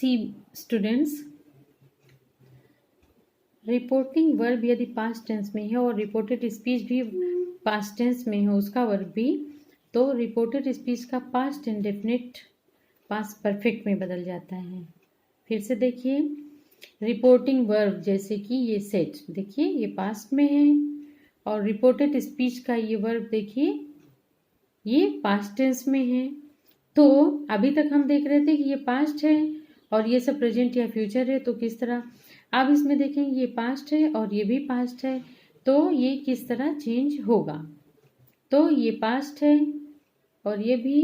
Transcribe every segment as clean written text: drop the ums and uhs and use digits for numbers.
सी students, reporting verb यदि past tense में है और रिपोर्टेड स्पीच भी पास्ट टेंस में है उसका वर्ब भी, तो रिपोर्टेड स्पीच का पास्ट इंडेफिनिट पास्ट परफेक्ट में बदल जाता है। फिर से देखिए, रिपोर्टिंग वर्ब जैसे कि ये सेट, देखिए ये पास्ट में है, और रिपोर्टेड स्पीच का ये वर्ब देखिए ये पास्ट टेंस में है। तो अभी तक हम देख रहे थे कि ये पास्ट है और ये सब प्रेजेंट या फ्यूचर है, तो किस तरह अब इसमें देखेंगे ये पास्ट है और ये भी पास्ट है, तो ये किस तरह चेंज होगा। तो ये पास्ट है और ये भी,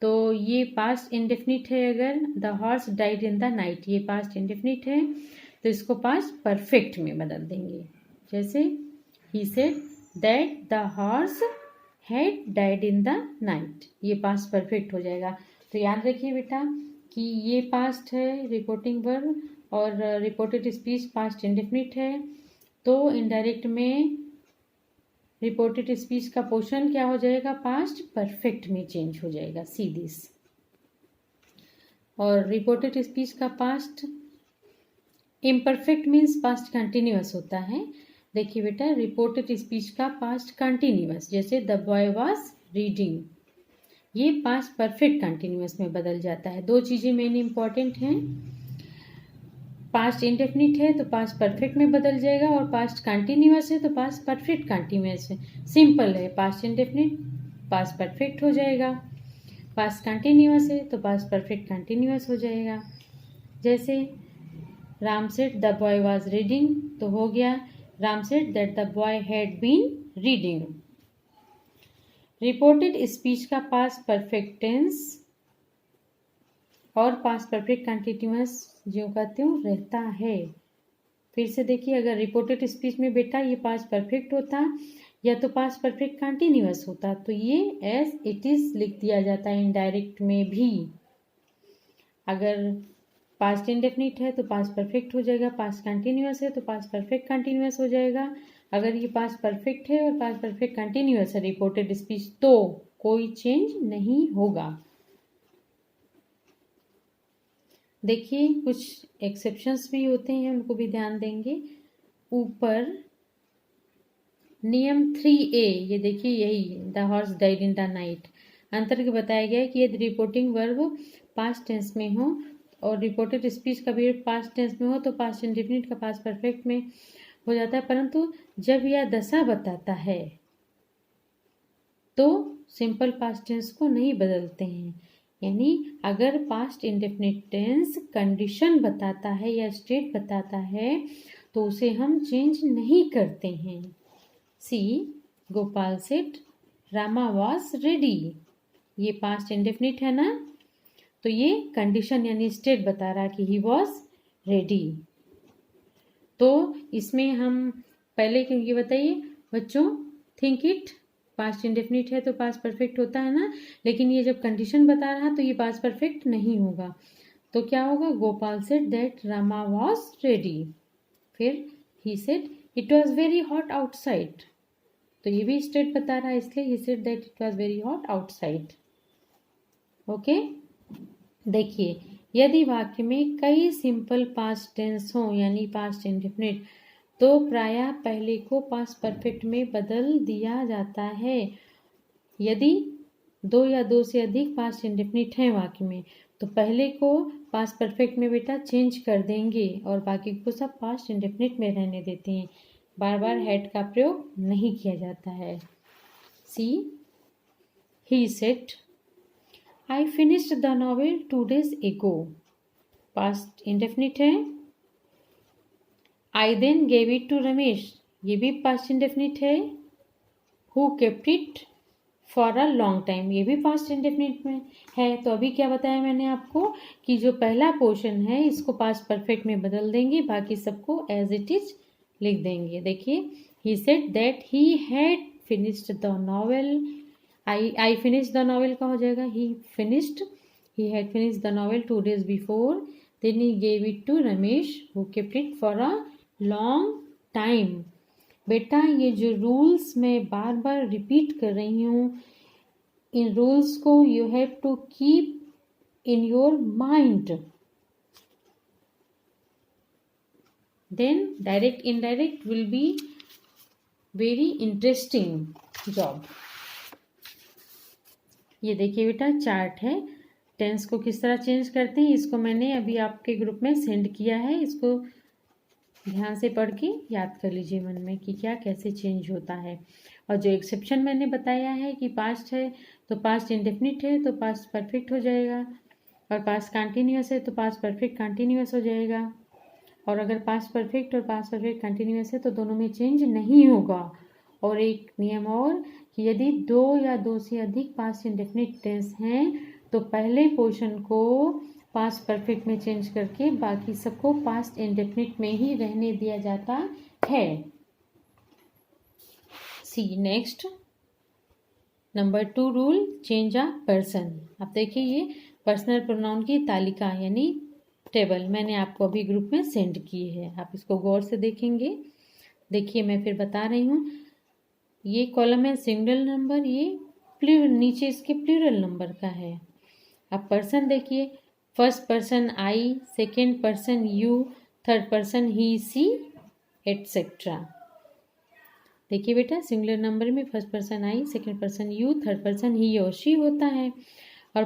तो ये पास्ट इंडेफिनिट है। अगर the horse died in the night, ये पास्ट इंडेफिनिट है, तो इसको पास्ट परफेक्ट में बदल देंगे। जैसे he said that the horse had died in the night, ये पास्ट परफेक्ट हो जाएगा। तो याद रखिए बेटा कि ये पास्ट है रिपोर्टिंग वर्ब और रिपोर्टेड स्पीच पास्ट इंडेफिनिट है, तो इनडायरेक्ट में रिपोर्टेड स्पीच का पोर्शन क्या हो जाएगा, पास्ट परफेक्ट में चेंज हो जाएगा, सी दिस। और रिपोर्टेड स्पीच का past imperfect means past continuous होता है। देखिए बेटा, रिपोर्टेड स्पीच का पास्ट कंटिन्यूअस, जैसे द बॉय वाज रीडिंग, ये पास्ट परफेक्ट कंटिन्यूअस में बदल जाता है। दो चीज़ें मेन इंपॉर्टेंट हैं, पास्ट इंडेफिनिट है तो पास्ट परफेक्ट में बदल जाएगा, और पास्ट कंटिन्यूअस है तो पास्ट परफेक्ट कंटिन्यूअस है। सिंपल है, पास्ट इंडेफिनिट पास्ट परफेक्ट हो जाएगा, पास्ट कंटिन्यूअस है तो पास्ट परफेक्ट कंटिन्यूअस हो जाएगा। जैसे Ram said the boy was reading, तो हो गया Ram said that the boy had been reading. Reported speech का पास्ट परफेक्ट टेंस और पास्ट परफेक्ट कंटिन्यूअस जो कहते हो रहता है। फिर से देखिए, अगर रिपोर्टेड स्पीच में बेटा ये पास्ट परफेक्ट होता या तो पास्ट परफेक्ट कंटिन्यूअस होता, तो ये एज इट इज लिख दिया जाता है इनडायरेक्ट में भी। अगर पास्ट इंडेफिनिट है तो पास्ट परफेक्ट हो जाएगा, पास्ट कंटिन्यूअस है तो पास्ट परफेक्ट कंटिन्यूअस हो जाएगा। अगर ये पास्ट परफेक्ट है और पास्ट परफेक्ट कंटिन्यूअस है रिपोर्टेड स्पीच, तो कोई चेंज नहीं होगा। देखिए कुछ एक्सेप्शंस भी होते हैं, उनको भी ध्यान देंगे। ऊपर नियम 3A, ये देखिए यही the horse died in the night अंतर्गत बताया गया है कि यदि रिपोर्टिंग वर्ब पास्ट टेंस में हो और रिपोर्टेड स्पीच का भी पास्ट टेंस में हो तो पास्ट इंडेफिनिट का पास्ट परफेक्ट में हो जाता है, परंतु जब यह दशा बताता है तो सिंपल पास्ट टेंस को नहीं बदलते हैं। यानी अगर पास्ट इंडेफिनिट टेंस कंडीशन बताता है या स्टेट बताता है तो उसे हम चेंज नहीं करते हैं। See Gopal said Rama was ready, ये पास्ट इंडेफिनिट है ना, तो ये कंडीशन यानी स्टेट बता रहा है कि ही वाज रेडी। तो इसमें हम पहले क्योंकि बताइए बच्चों, थिंक इट पास्ट इंडेफिनिट है तो पास्ट परफेक्ट होता है ना, लेकिन ये जब कंडीशन बता रहा तो ये पास्ट परफेक्ट नहीं होगा। तो क्या होगा, Gopal said that Rama was ready. फिर he said it was very hot outside, तो ये भी स्टेट बता रहा है, इसलिए he said that it was very hot outside. Okay, देखिए यदि वाक्य में कई सिंपल पास्ट टेंस हो यानी पास्ट इंडेफिनिट, तो प्रायः पहले को पास्ट परफेक्ट में बदल दिया जाता है। यदि दो या दो से अधिक पास्ट इंडेफिनिट हैं वाक्य में, तो पहले को पास्ट परफेक्ट में बेटा चेंज कर देंगे और बाकी को सब पास्ट इंडेफिनिट में रहने देते हैं। बार बार हैड का प्रयोग नहीं किया जाता है। See he said I finished the novel 2 days ago, past indefinite है। I then gave it to Ramesh, ये भी पास्ट इंडेफिनिट है। Who kept it for a long time, ये भी पास्ट इंडेफिनिट में है। तो अभी क्या बताया मैंने आपको कि जो पहला पोर्शन है इसको पास्ट परफेक्ट में बदल देंगे, बाकी सबको एज इट इज लिख देंगे। देखिए he said that he had finished the novel, I finished the novel का हो जाएगा ही finished, he had finished the novel 2 days before, then he gave it to Ramesh who kept it for a long time। बेटा ये जो rules मैं बार बार repeat कर रही हूँ, इन रूल्स को you have to keep in your mind. Then direct indirect will be very interesting job. ये देखिए बेटा चार्ट है, टेंस को किस तरह चेंज करते हैं, इसको मैंने अभी आपके ग्रुप में सेंड किया है। इसको ध्यान से पढ़ के याद कर लीजिए मन में कि क्या कैसे चेंज होता है। और जो एक्सेप्शन मैंने बताया है कि पास्ट है तो पास्ट इंडेफिनिट है तो पास्ट परफेक्ट हो जाएगा, और पास्ट कंटिन्यूअस है तो पास्ट परफेक्ट कंटिन्यूअस हो जाएगा, और अगर पास्ट परफेक्ट और पास्ट परफेक्ट कंटिन्यूअस है तो दोनों में चेंज नहीं होगा। और एक नियम और कि यदि दो या दो से अधिक पास्ट इंडेफिनिट टेंस हैं तो पहले पोर्शन को पास्ट परफेक्ट में चेंज करके बाकी सबको पास्ट इंडेफिनिट में ही रहने दिया जाता है। See next number 2 rule, change a person. अब देखिए ये पर्सनल प्रोनाउन की तालिका यानी टेबल मैंने आपको अभी ग्रुप में सेंड की है, आप इसको गौर से देखेंगे। देखिए मैं फिर बता रही हूँ, ये कॉलम है सिंगल नंबर, ये नीचे इसके प्लूरल नंबर का है। अब पर्सन देखिए, first person I, second person you, third person he she etcetera. देखिए बेटा सिंगुलर नंबर में first person I, second person you, third person he और शी होता है। और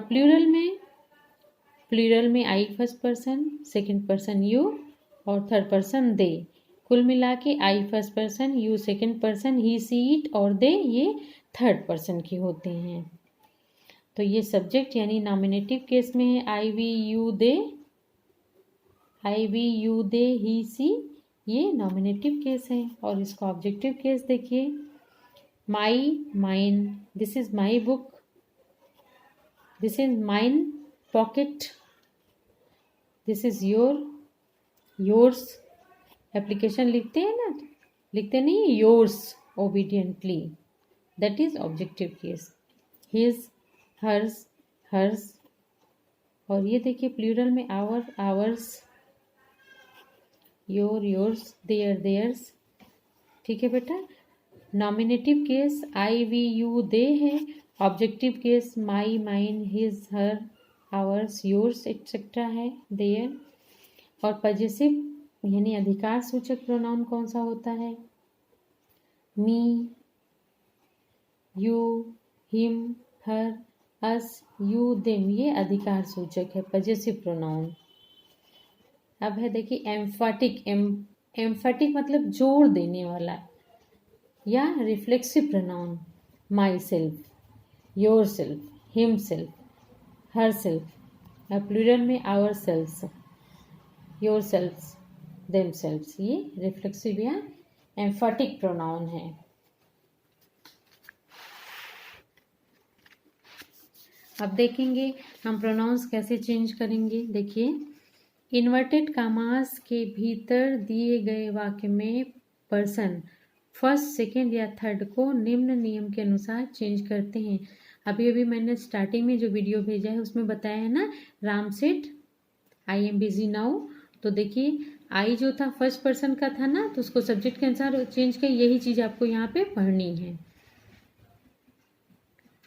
प्लूरल में I first person, second person you और थर्ड पर्सन दे। कुल मिला के I first person, you second person, he she it और दे ये थर्ड पर्सन के होते हैं। तो ये सब्जेक्ट यानी नॉमिनेटिव केस में है आई वी यू दे, ही सी, ये नॉमिनेटिव केस है। और इसका ऑब्जेक्टिव केस देखिए, my mine, this is my book, this is mine pocket, this is yours. Application लिखते हैं ना, लिखते नहीं yours obediently, that is objective case. His, hers, hers. और ये देखिए प्लूरल में आवर, आवर्स, योर्स, देयर्स। ठीक है बेटा। Nominative case I we you they है, objective case my mine his her ours yours etcetera है, देयर। और पजेसिव यानी अधिकार सूचक प्रोनाउन कौन सा होता है, me, you, him, her, us, you, them, ये अधिकार सूचक है, पजेसिव प्रोनाउन। अब है देखिए एम्फेटिक, एम्फेटिक मतलब जोर देने वाला या reflexive pronoun, myself, yourself, himself, herself. Plural में ourselves, yourselves, themselves, ये रिफ्लेक्सिव या एम्फेटिक प्रोनाउन है। अब देखेंगे हम प्रोनाउंस कैसे चेंज करेंगे। देखिए इन्वर्टेड कामास के भीतर दिए गए वाक्य में पर्सन फर्स्ट, सेकेंड या थर्ड को निम्न नियम के अनुसार चेंज करते हैं। अभी अभी मैंने स्टार्टिंग में जो वीडियो भेजा है उसमें बताया है ना, राम सेठ आई एम बिजी नाउ। तो देखिए आई जो था फर्स्ट पर्सन का था ना, तो उसको सब्जेक्ट के अनुसार चेंज किया, यही चीज आपको यहाँ पे पढ़नी है।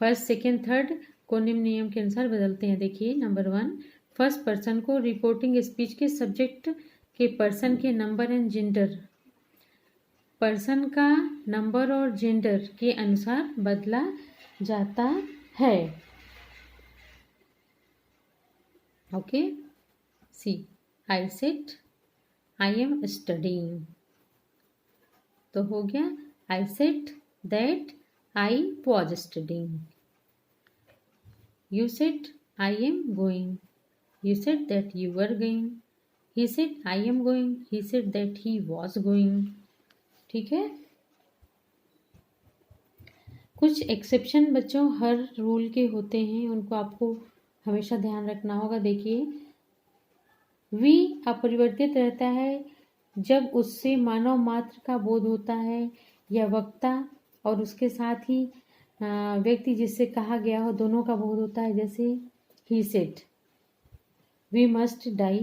फर्स्ट, सेकेंड, थर्ड को निम्न नियम के अनुसार बदलते हैं। देखिए नंबर 1, फर्स्ट पर्सन को रिपोर्टिंग स्पीच के सब्जेक्ट के पर्सन के नंबर एंड जेंडर, पर्सन का नंबर और जेंडर के अनुसार बदला जाता है। Okay, see I said I am studying, तो हो गया I said that I was studying. You said I am going. You said that you were going. He said I am going. He said that he was going. ठीक है। कुछ exception बच्चों हर rule के होते हैं, उनको आपको हमेशा ध्यान रखना होगा। देखिए वी अपरिवर्तित रहता है जब उससे मानव मात्र का बोध होता है या वक्ता और उसके साथ ही व्यक्ति जिससे कहा गया हो दोनों का बोध होता है। जैसे he said we must die,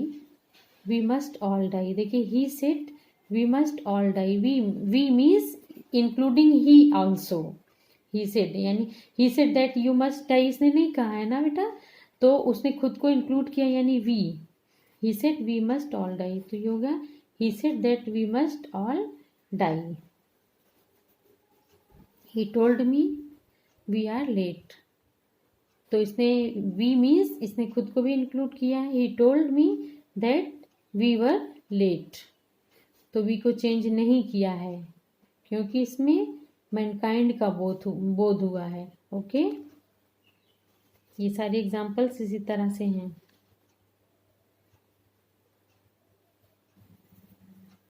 we must all die. देखिए he said we must all die, we means including he also. He said यानी he said that you must die, इसने नहीं कहा है ना बेटा, तो उसने खुद को इंक्लूड किया यानी we. He said we must all die, तो ये होगा he said that we must all die. He told me we are late. तो इसने वी मीन्स इसने खुद को भी इंक्लूड किया है. He told me that we were late. तो वी को चेंज नहीं किया है क्योंकि इसमें मैनकाइंड का बोध हुआ है. ओके, ये सारे एग्जाम्पल्स इसी तरह से हैं.